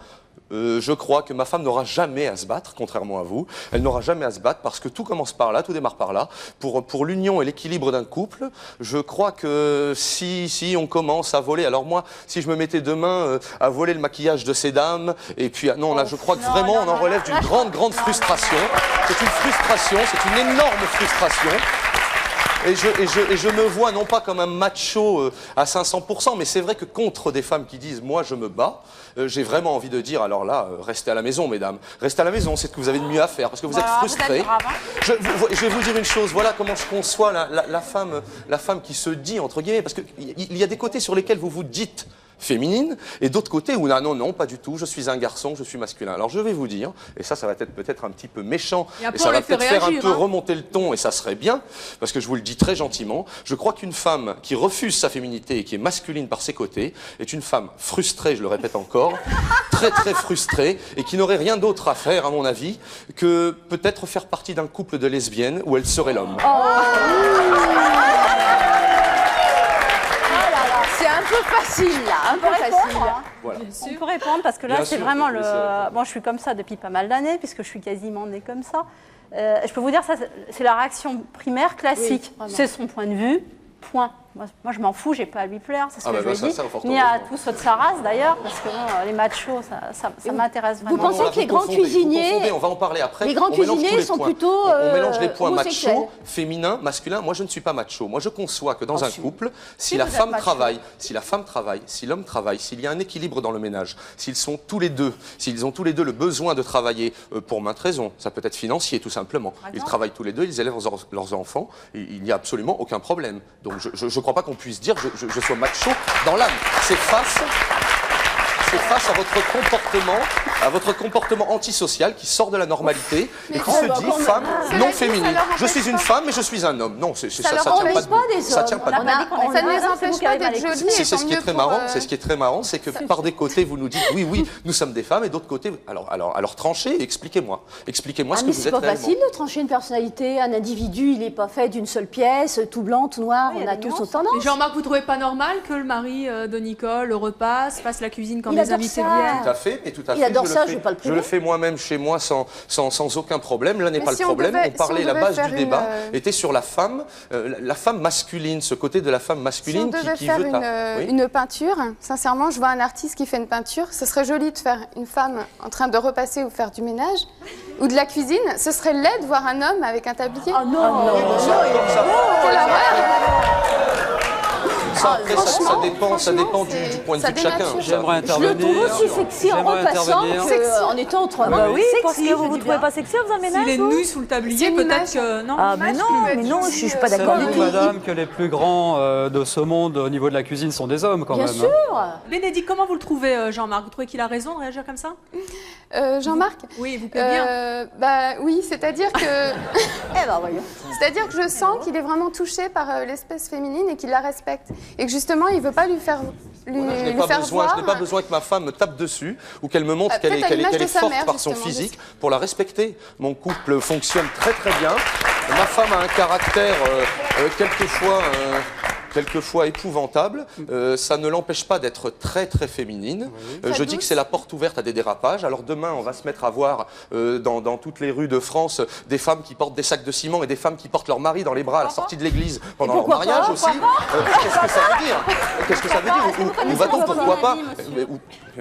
Je crois que ma femme n'aura jamais à se battre, contrairement à vous. Elle n'aura jamais à se battre parce que tout commence par là, tout démarre par là. Pour l'union et l'équilibre d'un couple, je crois que si on commence à voler... Alors moi, si je me mettais demain à voler le maquillage de ces dames, et puis... Non, là, je crois que vraiment, on en relève d'une grande frustration. C'est une frustration, c'est une énorme frustration. Et je me vois non pas comme un macho à 500%, mais c'est vrai que contre des femmes qui disent « moi je me bats », j'ai vraiment envie de dire « alors là, restez à la maison mesdames, restez à la maison, c'est ce que vous avez de mieux à faire, parce que vous êtes frustrés ». Je vais vous dire une chose, voilà comment je conçois la femme qui se dit, entre guillemets, parce qu'il y a des côtés sur lesquels vous vous dites féminine, et d'autres côtés où non, pas du tout, je suis un garçon, je suis masculin. Alors je vais vous dire, et ça va être peut-être un petit peu méchant, et ça va peut-être faire un peu remonter le ton, et ça serait bien, parce que je vous le dis très gentiment, je crois qu'une femme qui refuse sa féminité et qui est masculine par ses côtés est une femme frustrée, je le répète encore, très très frustrée, et qui n'aurait rien d'autre à faire, à mon avis, que peut-être faire partie d'un couple de lesbiennes où elle serait l'homme. C'est un peu facile là, un peu facile. Voilà. On peut répondre parce que là c'est vraiment le... Bon, je suis comme ça depuis pas mal d'années puisque je suis quasiment née comme ça. Je peux vous dire ça, c'est la réaction primaire classique. Oui, c'est son point de vue, point. Moi je m'en fous, j'ai pas à lui plaire, c'est ce que je lui dis. Ni à tous ceux de sa race d'ailleurs, parce que bon, les machos, ça m'intéresse vraiment. Vous pensez que les grands cuisiniers... On va en parler après. Les grands cuisiniers sont plutôt on mélange les points macho, féminin, masculin. Moi je ne suis pas macho. Moi je conçois que dans un couple, si la femme travaille, si l'homme travaille, s'il y a un équilibre dans le ménage, s'ils ont tous les deux le besoin de travailler pour maintes raisons, ça peut être financier tout simplement. Ils travaillent tous les deux, ils élèvent leurs enfants, il n'y a absolument aucun problème. Donc je ne crois pas qu'on puisse dire que je sois macho dans l'âme. C'est face à votre comportement antisocial qui sort de la normalité et qui se dit femme non féminine. Je suis une femme et je suis un homme. Non, ça tient pas de Ça ne les empêche pas d'être jolis. C'est ce qui est très marrant. C'est ce qui est très marrant, c'est que par des côtés vous nous dites oui, nous sommes des femmes, et d'autres côtés, alors tranchez et expliquez-moi ce que vous êtes réellement. C'est pas facile de trancher une personnalité. Un individu, il n'est pas fait d'une seule pièce, tout blanc, tout noir. On a tous nos tendances. Jean-Marc, vous trouvez pas normal que le mari de Nicole repasse, fasse la cuisine quand les invités viennent? Tout à fait, mais tout à fait. Il adore ça, je ne veux pas le priver. Je le fais moi-même chez moi sans aucun problème. Là n'est pas le problème. On parlait, la base du débat était sur la femme masculine, ce côté de la femme masculine qui veut... Si on devait faire une peinture, sincèrement, je vois un artiste qui fait une peinture, ce serait joli de faire une femme en train de repasser ou faire du ménage, ou de la cuisine. Ce serait laid de voir un homme avec un tablier. Oh non, ça dépend du point de vue de chacun. J'aimerais intervenir. Je le trouve aussi sexy en repassant qu'en étant entre bah oui, parce que vous ne trouvez pas sexy en faisant un ménage? S'il est nu sous le tablier, peut-être que... Non, ah, mais non, je suis pas d'accord du tout. Madame, que les plus grands de ce monde au niveau de la cuisine sont des hommes quand même. Bien sûr. Bénédicte, comment vous le trouvez, Jean-Marc? Vous trouvez qu'il a raison de réagir comme ça? Jean-Marc? Oui, vous plaît bien. Oui, c'est-à-dire que... voyons. C'est-à-dire que je sens qu'il est vraiment touché par l'espèce féminine et qu'il la respecte. Et que justement, il ne veut pas lui faire voir... Je n'ai pas besoin que ma femme me tape dessus ou qu'elle me montre qu'elle est forte par son physique pour la respecter. Mon couple fonctionne très très bien. Ma femme a un caractère quelquefois épouvantable, ça ne l'empêche pas d'être très très féminine. Je dis que c'est la porte ouverte à des dérapages. Alors demain, on va se mettre à voir dans toutes les rues de France des femmes qui portent des sacs de ciment et des femmes qui portent leur mari dans les bras à la sortie de l'église pendant leur mariage aussi. Qu'est-ce que ça veut dire? Qu'est-ce que ça veut dire? Où va-t-on? Pourquoi pas?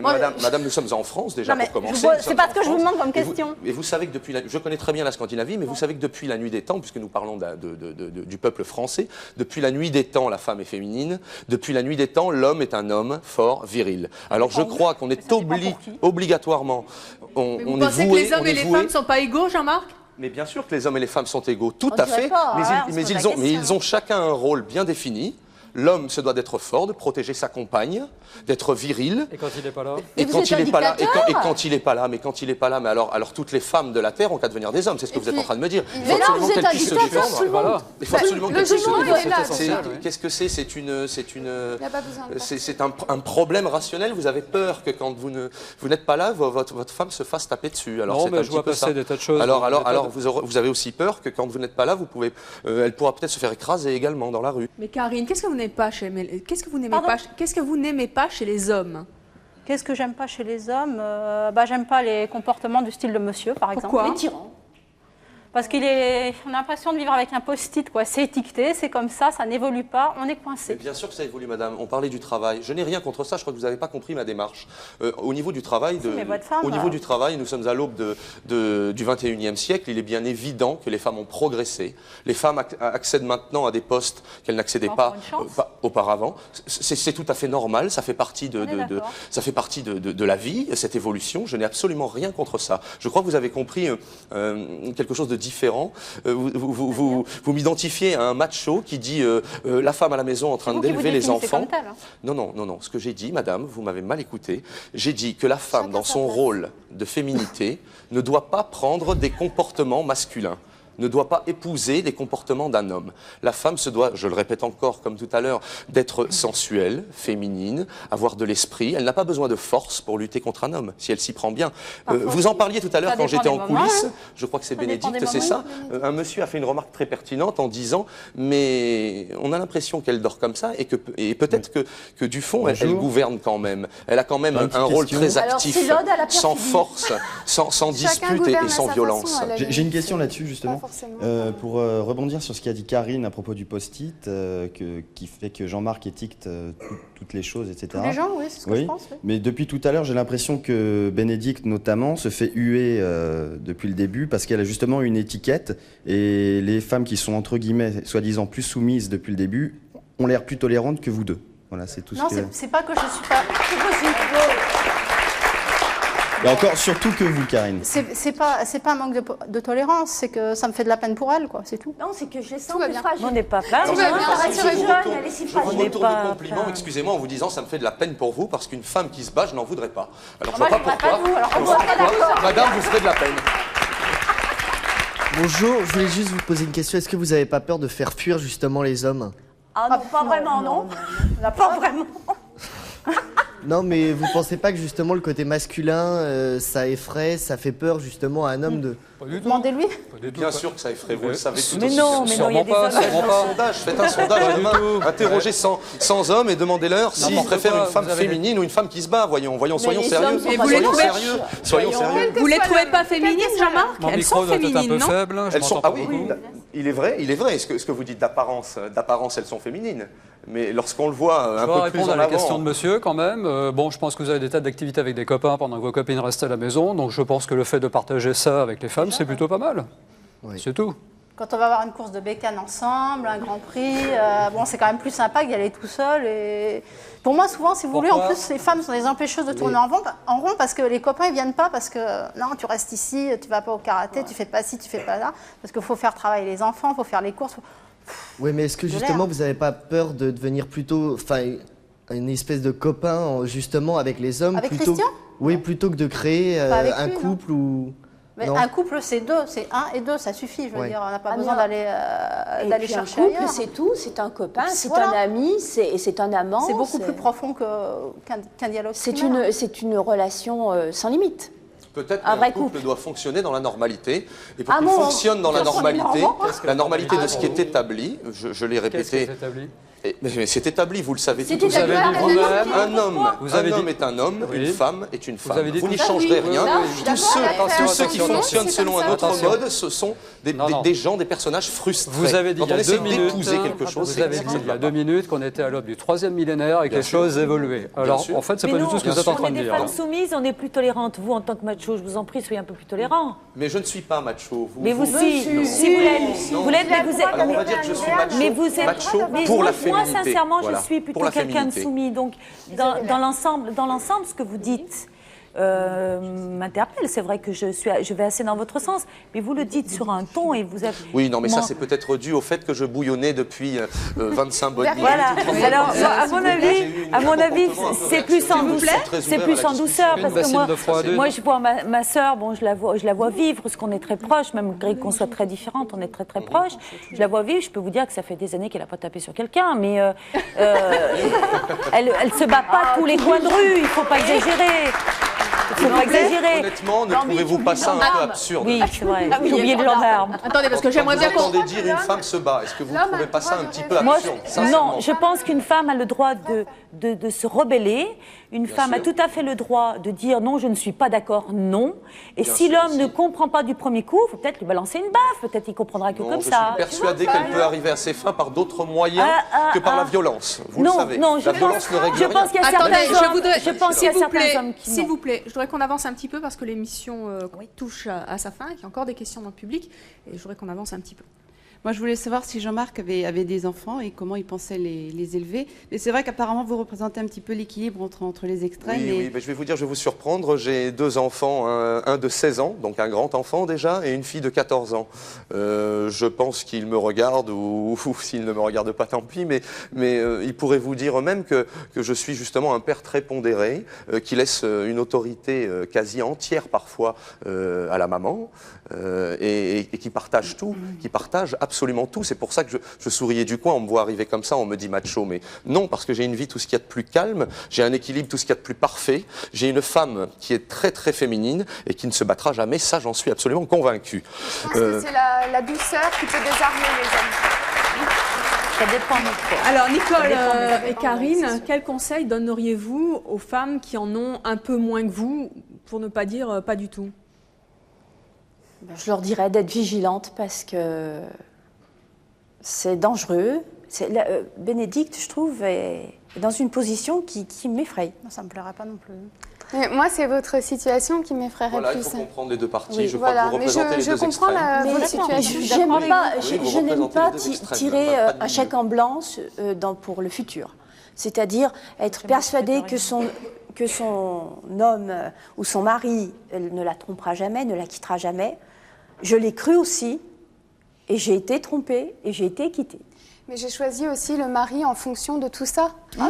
Madame, nous sommes en France déjà pour commencer. C'est pas ce que je vous demande comme question. Et vous savez que je connais très bien la Scandinavie, mais vous savez que depuis la nuit des temps, puisque nous parlons du peuple français, depuis la nuit des temps, la femme est féminine. Depuis la nuit des temps, l'homme est un homme fort, viril. Alors je crois qu'on est obligatoirement... Vous pensez que les hommes et les femmes ne sont pas égaux, Jean-Marc? Mais bien sûr que les hommes et les femmes sont égaux, tout à fait. Mais ils ont chacun un rôle bien défini. L'homme se doit d'être fort, de protéger sa compagne, d'être viril. Et quand il n'est pas là? Et quand il n'est pas là, mais quand il n'est pas là, mais alors toutes les femmes de la terre ont qu'à devenir des hommes, c'est ce que vous êtes en train de me dire. Mais là, vous êtes un dictateur, tout le monde. Il faut absolument qu'elles puissent se défendre. Qu'est-ce que c'est? C'est un problème rationnel. Vous avez peur que quand vous n'êtes pas là, votre femme se fasse taper dessus. Alors non, mais je vois passer des tas de choses. Alors vous avez aussi peur que quand vous n'êtes pas là, elle pourra peut-être se faire écraser également dans la rue. Mais Karine, qu'est-ce que vous n'aimez pas chez les hommes? Qu'est-ce que j'aime pas chez les hommes? J'aime pas les comportements du style de monsieur, par exemple. Pourquoi? Les tyrans. Parce qu'on a l'impression de vivre avec un post-it, quoi. C'est étiqueté, c'est comme ça n'évolue pas, on est coincé. Bien sûr que ça évolue, madame. On parlait du travail. Je n'ai rien contre ça, je crois que vous n'avez pas compris ma démarche. Au niveau du travail, nous sommes à l'aube du 21e siècle. Il est bien évident que les femmes ont progressé. Les femmes accèdent maintenant à des postes qu'elles n'accédaient pas auparavant. C'est tout à fait normal, ça fait partie de la vie, cette évolution. Je n'ai absolument rien contre ça. Je crois que vous avez compris quelque chose de différent. Vous m'identifiez à un macho qui dit la femme à la maison en train d'élever les enfants. Non. Ce que j'ai dit, madame, vous m'avez mal écouté. J'ai dit que la femme, dans son rôle de féminité, ne doit pas prendre des comportements masculins, ne doit pas épouser les comportements d'un homme. La femme se doit, je le répète encore comme tout à l'heure, d'être sensuelle, féminine, avoir de l'esprit. Elle n'a pas besoin de force pour lutter contre un homme, si elle s'y prend bien. Vous en parliez tout à l'heure quand j'étais en coulisses, je crois que c'est Bénédicte, c'est ça. Un monsieur a fait une remarque très pertinente en disant « mais on a l'impression qu'elle dort comme ça et peut-être que du fond, elle gouverne quand même. Elle a quand même un rôle très actif, sans force, sans dispute et sans violence. » J'ai une question là-dessus justement. Pour rebondir sur ce qu'a dit Karine à propos du post-it, qui fait que Jean-Marc étiquette toutes les choses, etc. Tous les gens, oui, c'est ce que je pense. Oui. Mais depuis tout à l'heure, j'ai l'impression que Bénédicte, notamment, se fait huer depuis le début parce qu'elle a justement une étiquette et les femmes qui sont, entre guillemets, soi-disant plus soumises depuis le début, ont l'air plus tolérantes que vous deux. Voilà, c'est tout ce que... Non, c'est pas que je suis pas... C'est possible. Et encore, surtout que vous, Karine. C'est pas un manque de tolérance, c'est que ça me fait de la peine pour elle, quoi, c'est tout. Non, c'est que je les sens plus fragiles. On n'est pas plein. Je vous retourne le compliment, excusez-moi, en vous disant ça me fait de la peine pour vous, parce qu'une femme qui se bat, je n'en voudrais pas. Alors je vois pas pourquoi. Madame, vous ferez de la peine. Bonjour, je voulais juste vous poser une question. Est-ce que vous n'avez pas peur de faire fuir justement les hommes? Ah non, pas vraiment, non. Pas vraiment. Non, mais vous pensez pas que justement le côté masculin, ça effraie, ça fait peur justement à un homme de... Demandez-lui. Bien sûr que ça effraie, vous le savez tout aussi. Mais non, il y a des hommes. Faites un sondage demain, interrogez 100 hommes et demandez-leur s'ils préfèrent une femme féminine ou une femme qui se bat. Voyons, soyons sérieux. Soyons sérieux. Vous les trouvez pas féminines, Jean-Marc? Elles sont féminines, non? Elles sont. Ah oui, il est vrai. Ce que vous dites d'apparence, elles sont féminines. Mais lorsqu'on le voit un peu plus en avant... Je vais répondre à la question de monsieur quand même. Bon, je pense que vous avez des tas d'activités avec des copains pendant que vos copines restent à la maison. Donc je pense que le fait de partager ça avec les femmes, c'est plutôt pas mal. Oui. C'est tout. Quand on va avoir une course de bécane ensemble, un grand prix, bon, c'est quand même plus sympa d'y aller tout seul. Et... Pour moi, souvent, si vous voulez, en plus, les femmes sont des empêcheuses de tourner en rond parce que les copains, ils viennent pas parce que non, tu restes ici, tu vas pas au karaté, tu fais pas ci, tu fais pas là. Parce qu'il faut faire travailler les enfants, il faut faire les courses. Oui, mais est-ce que justement, vous n'avez pas peur de devenir plutôt une espèce de copain justement avec les hommes Christian? Oui, plutôt que de créer un couple ou... Mais un couple, c'est deux, c'est un et deux, ça suffit. Je veux dire, on n'a pas besoin d'aller chercher ailleurs. Un couple, c'est tout, c'est un copain, c'est un ami, c'est un amant. C'est beaucoup plus profond qu'un dialogue. C'est une relation sans limite. Peut-être qu'un couple doit fonctionner dans la normalité. Et pour qu'il fonctionne dans la normalité de ce qui est établi, je l'ai répété. Mais c'est établi, vous le savez tous. Vous avez dit vous-même. Un homme est un homme, une femme est une femme. Vous n'y changerez rien. Tous ceux qui fonctionnent selon un autre mode, ce sont des gens, des personnages frustrés. Vous avez dit il y a 2 minutes, vous avez dit il y a 2 minutes qu'on était à l'aube du 3e millénaire et que les choses évoluaient. Alors en fait, c'est pas du tout ce que vous êtes en train de dire. On est des femmes soumises, on est plus tolérantes. Vous, en tant que macho, je vous en prie, soyez un peu plus tolérant. Mais je ne suis pas macho. Mais vous, si vous l'êtes, mais vous êtes. On va dire que je suis macho pour la féminité. Moi, sincèrement, je suis plutôt quelqu'un de soumis. Donc, dans l'ensemble, ce que vous dites m'interpelle. C'est vrai que je vais assez dans votre sens, mais vous le dites sur un ton et vous avez... Oui, non, mais ça, c'est peut-être dû au fait que je bouillonnais depuis 25 bonnes minutes. Voilà. Alors, à mon avis, c'est plus en douceur, parce que moi, je vois ma sœur, bon, je la vois vivre, parce qu'on est très proches, même qu'on soit très différentes, on est très très proches. Je la vois vivre. Je peux vous dire que ça fait des années qu'elle n'a pas tapé sur quelqu'un, mais elle se bat pas tous les coins de rue. Il faut pas exagérer. Il ne faut pas exagérer. Honnêtement, ne trouvez-vous pas ça un peu absurde? Oui, c'est vrai. J'ai oublié le gendarme. Attendez, parce que j'aimerais bien qu'on... Vous entendez dire une femme se bat. Est-ce que vous ne trouvez pas ça un petit peu absurde? Non, je pense qu'une femme a le droit de se rebeller. Une femme a tout à fait le droit de dire non, je ne suis pas d'accord, non. Et si l'homme ne comprend pas du premier coup, il faut peut-être lui balancer une baffe. Peut-être qu'il comprendra que comme ça. Je suis persuadé qu'elle peut arriver à ses fins par d'autres moyens que par la violence. Vous le savez. Non, la violence ne règle rien. Je pense qu'il y a certains hommes qui... S'il vous plaît, je voudrais qu'on avance un petit peu parce que l'émission touche à sa fin, qu'il y a encore des questions dans le public et je voudrais qu'on avance un petit peu. Moi, je voulais savoir si Jean-Marc avait des enfants et comment il pensait les élever. Mais c'est vrai qu'apparemment, vous représentez un petit peu l'équilibre entre les extrêmes. Oui, mais je vais vous dire, je vais vous surprendre. J'ai 2 enfants, un de 16 ans, donc un grand enfant déjà, et une fille de 14 ans. Je pense qu'il me regarde, ou s'il ne me regarde pas, tant pis, mais il pourrait vous dire même que je suis justement un père très pondéré, qui laisse une autorité quasi entière parfois à la maman, et qui partage tout, qui partage absolument tout. C'est pour ça que je souriais du coin, on me voit arriver comme ça, on me dit macho, mais non, parce que j'ai une vie tout ce qu'il y a de plus calme, j'ai un équilibre tout ce qu'il y a de plus parfait, j'ai une femme qui est très très féminine et qui ne se battra jamais, ça j'en suis absolument convaincu. Je pense que c'est la douceur qui peut désarmer les hommes. Ça dépend de quoi. Alors Nicole et Karine, quels conseils donneriez-vous aux femmes qui en ont un peu moins que vous, pour ne pas dire pas du tout? Je leur dirais d'être vigilantes parce que c'est dangereux. Bénédicte, je trouve, est dans une position qui m'effraie. Ça ne me plairait pas non plus. Mais moi, c'est votre situation qui m'effraierait voilà, plus. Il faut comprendre les deux parties. Oui, je crois que vous représentez les deux extrêmes. Votre situation. Je n'aime pas tirer un chèque en blanc pour le futur. C'est-à-dire être persuadée que son homme ou son mari ne la trompera jamais, ne la quittera jamais. Je l'ai cru aussi, et j'ai été trompée, et j'ai été quittée. Mais j'ai choisi aussi le mari en fonction de tout ça.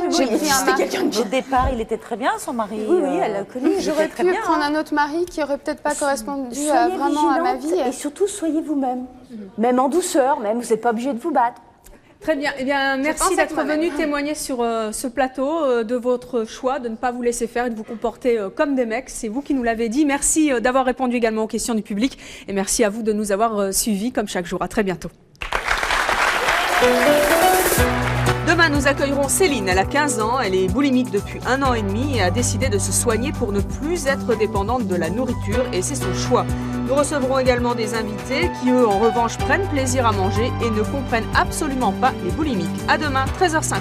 J'ai pris un mari. Au départ, il était très bien, son mari. Oui, elle a connu. J'aurais pu prendre un autre mari qui aurait peut-être pas correspondu vraiment à ma vie. Et surtout, soyez vous-même. Même en douceur, même, vous n'êtes pas obligé de vous battre. Très bien. Eh bien, merci d'être venu témoigner sur ce plateau de votre choix, de ne pas vous laisser faire et de vous comporter comme des mecs. C'est vous qui nous l'avez dit. Merci d'avoir répondu également aux questions du public. Et merci à vous de nous avoir suivis comme chaque jour. À très bientôt. Demain, nous accueillerons Céline. Elle a 15 ans, elle est boulimique depuis 1 an et demi et a décidé de se soigner pour ne plus être dépendante de la nourriture et c'est son choix. Nous recevrons également des invités qui, eux, en revanche, prennent plaisir à manger et ne comprennent absolument pas les boulimiques. À demain, 13h50.